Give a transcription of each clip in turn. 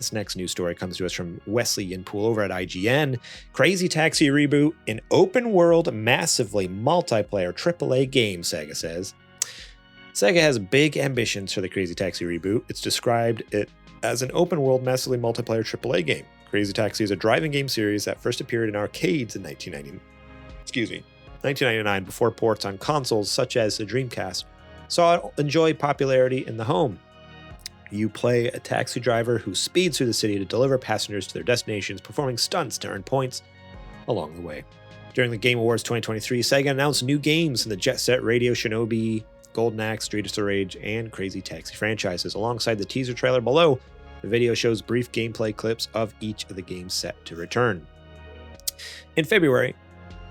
This next news story comes to us from Wesley Yinpool over at IGN. Crazy Taxi reboot, an open world, massively multiplayer AAA game, Sega says. Sega has big ambitions for the Crazy Taxi reboot. It's described it as an open world, massively multiplayer AAA game. Crazy Taxi is a driving game series that first appeared in arcades in 1999 before ports on consoles such as the Dreamcast saw it enjoy popularity in the home. You play a taxi driver who speeds through the city to deliver passengers to their destinations, performing stunts to earn points along the way. During the Game Awards 2023, Sega announced new games in the Jet Set Radio, Shinobi, Golden Axe, Streets of Rage, and Crazy Taxi franchises. Alongside the teaser trailer below, the video shows brief gameplay clips of each of the games set to return. In February,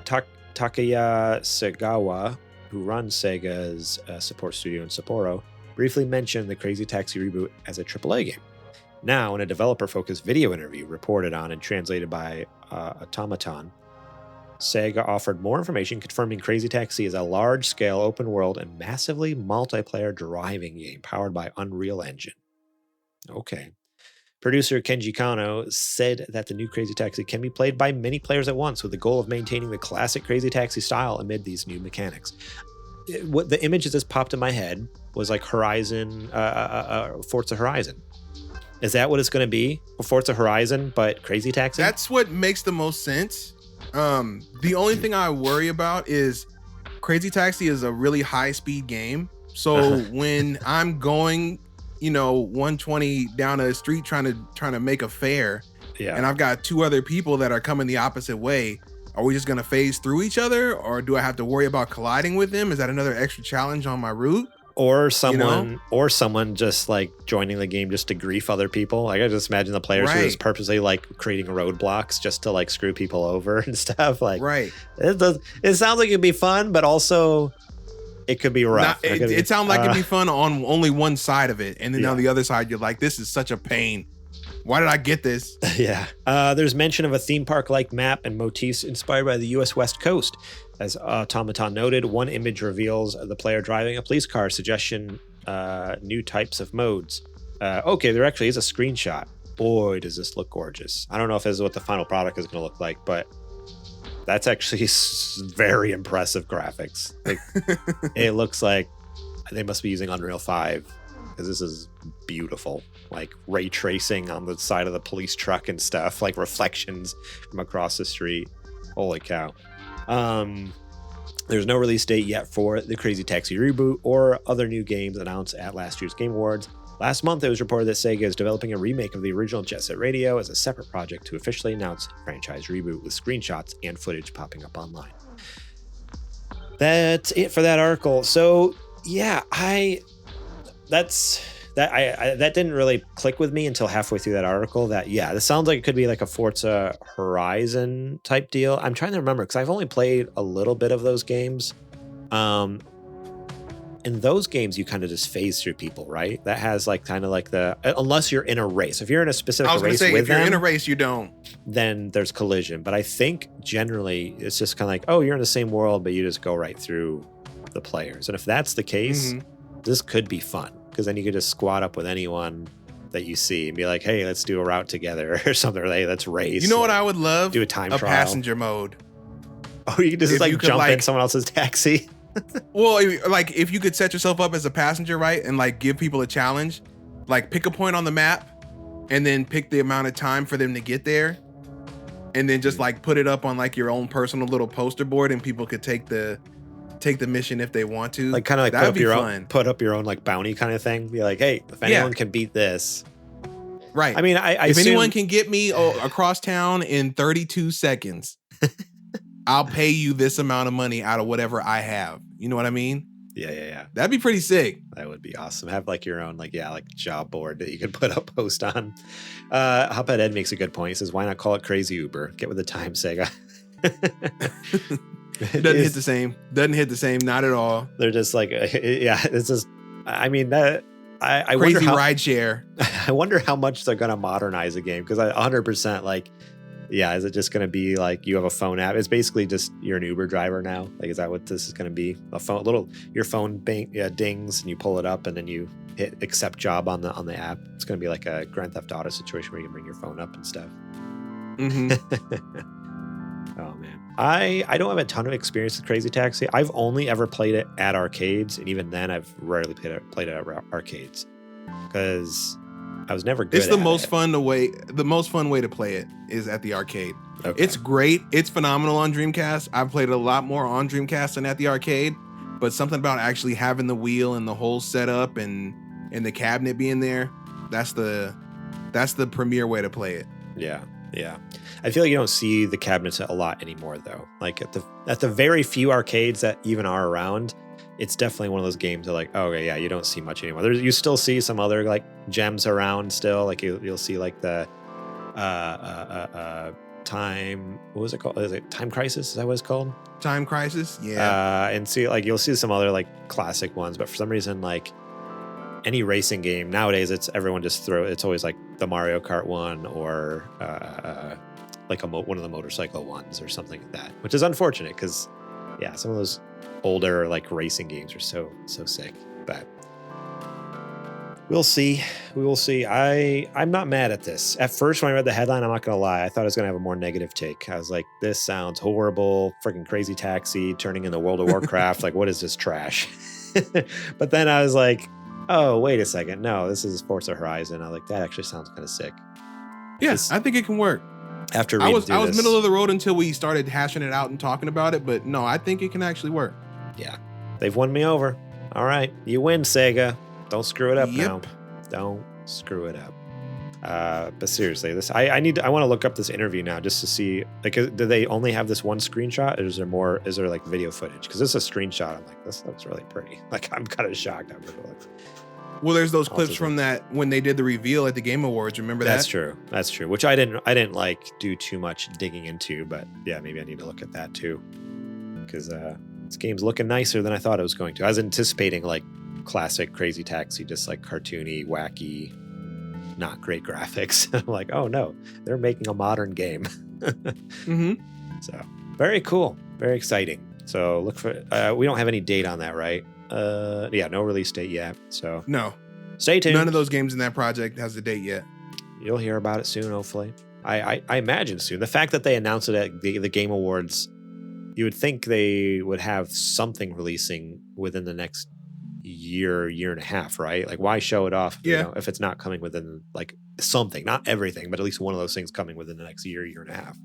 Takaya Segawa, who runs Sega's support studio in Sapporo, briefly mentioned the Crazy Taxi reboot as a AAA game. Now, in a developer-focused video interview reported on and translated by Automaton, Sega offered more information confirming Crazy Taxi is a large-scale open-world and massively multiplayer driving game powered by Unreal Engine. Okay. Producer Kenji Kano said that the new Crazy Taxi can be played by many players at once with the goal of maintaining the classic Crazy Taxi style amid these new mechanics. What the image that just popped in my head was like Horizon, Forza Horizon. Is that what it's going to be? Forza Horizon, but Crazy Taxi? That's what makes the most sense. The only thing I worry about is Crazy Taxi is a really high-speed game. So when I'm going, 120 down a street trying to make a fare, and I've got two other people that are coming the opposite way, are we just going to phase through each other, or do I have to worry about colliding with them? Is that another extra challenge on my route? Or someone just like joining the game just to grief other people. Like I just imagine the players who is purposely like creating roadblocks just to like screw people over and stuff. Like it sounds like it'd be fun, but also it could be rough. It sounds like it'd be fun on only one side of it, and then on the other side you're like, this is such a pain. Why did I get this? There's mention of a theme park-like map and motifs inspired by the U.S. West Coast. As Automaton noted, one image reveals the player driving a police car, suggestion new types of modes. There actually is a screenshot. Boy, does this look gorgeous. I don't know if this is what the final product is going to look like, but that's actually very impressive graphics. Like, it looks like they must be using Unreal 5 because this is beautiful. Like ray tracing on the side of the police truck and stuff, like reflections from across the street. Holy cow. There's no release date yet for the Crazy Taxi reboot or other new games announced at last year's Game Awards. Last month, it was reported that Sega is developing a remake of the original Jet Set Radio as a separate project to officially announce the franchise reboot with screenshots and footage popping up online. That's it for that article. So yeah, that didn't really click with me until halfway through that article. This sounds like it could be like a Forza Horizon type deal. I'm trying to remember because I've only played a little bit of those games. In those games, you kind of just phase through people, right? That has like kind of like unless you're in a race. If you're in a specific race with if you're in a race, you don't. Then there's collision. But I think generally it's just kind of like, oh, you're in the same world, but you just go right through the players. And if that's the case, this could be fun. Because then you could just squad up with anyone that you see and be like, hey, let's do a route together or something. Or, hey, let's race. You know what I would love? Do a time trial. Passenger mode. Oh, you could just jump in someone else's taxi. Well, like if you could set yourself up as a passenger, right? And like give people a challenge, like pick a point on the map and then pick the amount of time for them to get there. And then just like put it up on like your own personal little poster board and people could take the mission if they want to. Like kind of like put up your own like bounty kind of thing. Be like, hey, if anyone can beat this. Right. I mean, if anyone can get me across town in 32 seconds, I'll pay you this amount of money out of whatever I have. You know what I mean? Yeah. That'd be pretty sick. That would be awesome. Have like your own like job board that you could put a post on. Hophead Ed makes a good point. He says, why not call it Crazy Uber? Get with the time, Sega. It doesn't hit the same. Doesn't hit the same. Not at all. They're just like, it's just, I mean, that I crazy wonder ride share. I wonder how much they're going to modernize the game. Cause 100% like, Yeah, is it just going to be like you have a phone app? It's basically just you're an Uber driver now. Like, is that what this is going to be? Your phone dings and you pull it up and then you hit accept job on the app. It's going to be like a Grand Theft Auto situation where you can bring your phone up and stuff. Oh man, I don't have a ton of experience with Crazy Taxi. I've only ever played it at arcades, and even then, I've rarely played it at arcades because I was never good. It's the most fun way to play it is at the arcade. Okay. It's great. It's phenomenal on Dreamcast. I've played it a lot more on Dreamcast than at the arcade, but something about actually having the wheel and the whole setup and the cabinet being there, that's the premier way to play it. Yeah. I feel like you don't see the cabinets a lot anymore though. Like at the very few arcades that even are around, it's definitely one of those games that like, oh yeah, you don't see much anymore. You still see some other like gems around still. Like you'll see like the Time, what was it called? Is it Time Crisis? Is that what it's called? Time Crisis, yeah. And see, like you'll see some other like classic ones, but for some reason, like any racing game nowadays, it's always like the Mario Kart one or like one of the motorcycle ones or something like that, which is unfortunate because yeah, some of those older like racing games are so sick. But we will see. I'm not mad at this. At first, when I read the headline, I'm not gonna lie, I thought I was gonna have a more negative take. I was like, this sounds horrible. Freaking Crazy Taxi turning into World of Warcraft. Like, what is this trash? But then I was like, oh, wait a second. No, this is Forza Horizon. I was like, that actually sounds kind of sick. Yes, I think it can work. After I was middle of the road until we started hashing it out and talking about it, but no, I think it can actually work. Yeah, they've won me over. All right, you win, Sega. Don't screw it up now. Don't screw it up. But seriously, I want to look up this interview now just to see, like, do they only have this one screenshot, or is there more? Is there like video footage? Because this is a screenshot. I'm like, this looks really pretty. Like, I'm kind of shocked. Well, there's those clips from that when they did the reveal at the Game Awards. Remember that? That's true. Which I didn't like do too much digging into, but yeah, maybe I need to look at that too. Because this game's looking nicer than I thought it was going to. I was anticipating like classic Crazy Taxi, just like cartoony, wacky, not great graphics. I'm like, oh no, they're making a modern game. So very cool, very exciting. So look for. We don't have any date on that, right? Yeah, no release date yet. So no, stay tuned. None of those games in that project has a date yet. You'll hear about it soon, hopefully. I imagine soon. The fact that they announced it at the Game Awards, you would think they would have something releasing within the next year and a half, right? Like, why show it off? Yeah. If it's not coming within like something, not everything, but at least one of those things coming within the next year and a half.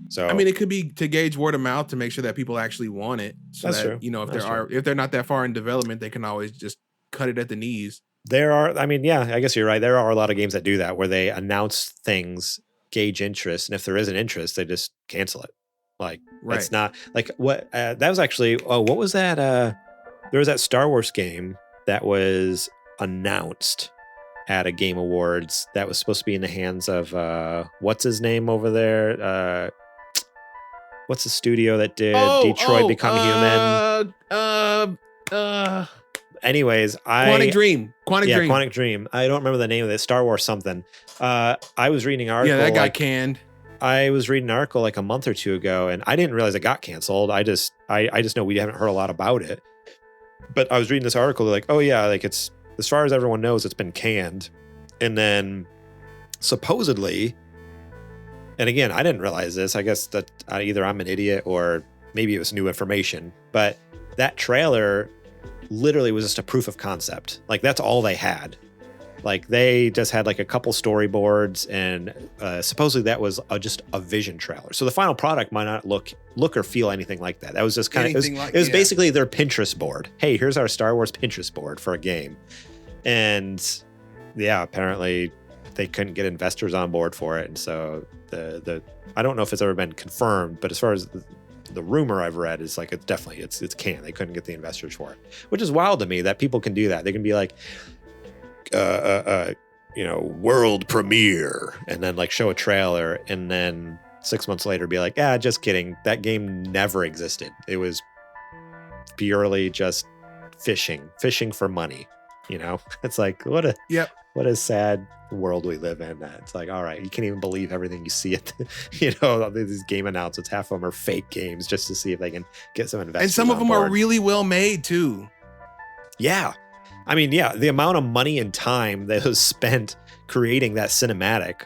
So I mean, it could be to gauge word of mouth to make sure that people actually want it. So that's that, true. If they're not that far in development, they can always just cut it at the knees. I guess you're right. There are a lot of games that do that where they announce things, gauge interest, and if there is an interest, they just cancel it. Like, right. It's not like what that was actually. Oh, what was that? There was that Star Wars game that was announced at a Game Awards that was supposed to be in the hands of what's his name over there? What's the studio that did Detroit Become Human? Anyways, Quantic Dream. Quantic Dream. I don't remember the name of it. Star Wars something. I was reading an article. Yeah, that got canned. I was reading an article like a month or two ago, and I didn't realize it got canceled. I just know we haven't heard a lot about it. But I was reading this article, like, oh yeah, like it's, as far as everyone knows, it's been canned. And then supposedly, and again, I didn't realize this. I guess that either I'm an idiot or maybe it was new information. But that trailer literally was just a proof of concept. Like, that's all they had. Like, they just had like a couple storyboards, and supposedly that was just a vision trailer. So the final product might not look or feel anything like that. That was just kind of, it was basically their Pinterest board. Hey, here's our Star Wars Pinterest board for a game. And yeah, apparently they couldn't get investors on board for it. And so I don't know if it's ever been confirmed, but as far as the rumor I've read is like, it's canned. They couldn't get the investors for it, which is wild to me that people can do that. They can be like, world premiere, and then like show a trailer, and then 6 months later be like, just kidding. That game never existed. It was purely just fishing for money. It's like, what a sad world we live in. That it's like, all right, you can't even believe everything you see at these game announcements. Half of them are fake games just to see if they can get some investors. And some of them are really well made too. Yeah. I mean, yeah, the amount of money and time that was spent creating that cinematic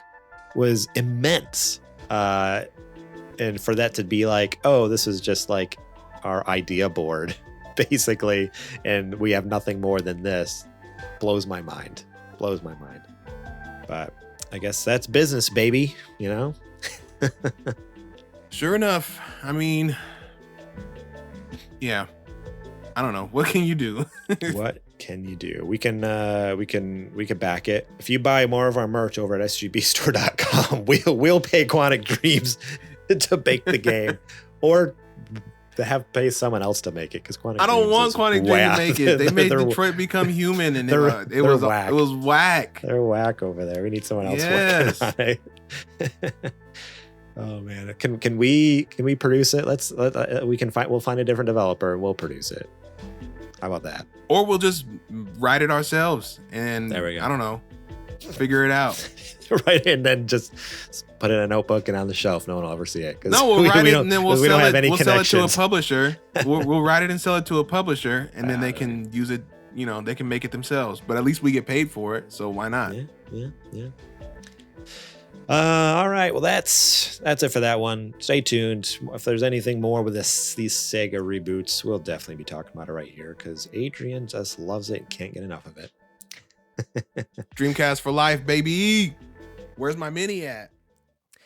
was immense. And for that to be like, oh, this is just like our idea board, basically, and we have nothing more than this, blows my mind. But I guess that's business, baby, you know? Sure enough. I mean, yeah. I don't know. What can you do? What can you do? We can back it. If you buy more of our merch over at sgbstore.com, we'll pay Quantic Dreams to bake the game, or to have pay someone else to make it, because I don't want Quantic Dream to make it. They made Detroit Become Human, and it was whack. It was whack. They're whack over there. We need someone else working on it. Oh man, can we produce it? We'll find a different developer and we'll produce it. How about that? Or we'll just write it ourselves, and there we go. I don't know, figure it out. Right, and then just put it in a notebook and on the shelf. No one will ever see it. No, we'll write it and then we'll sell it. We'll sell it to a publisher. We'll write it and sell it to a publisher, and then they can use it. You know, they can make it themselves. But at least we get paid for it, so why not? Yeah. All right. Well, that's it for that one. Stay tuned. If there's anything more with these Sega reboots, we'll definitely be talking about it right here, because Adrian just loves it and can't get enough of it. Dreamcast for life, baby. Where's my mini at?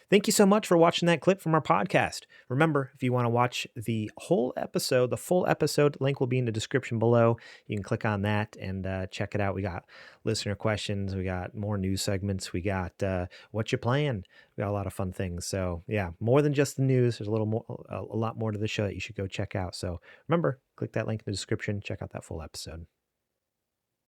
Thank you so much for watching that clip from our podcast. Remember, if you want to watch the whole episode, the full episode, link will be in the description below. You can click on that and check it out. We got listener questions. We got more news segments. We got what you playing. We got a lot of fun things. So yeah, more than just the news. There's a lot more to the show that you should go check out. So remember, click that link in the description. Check out that full episode.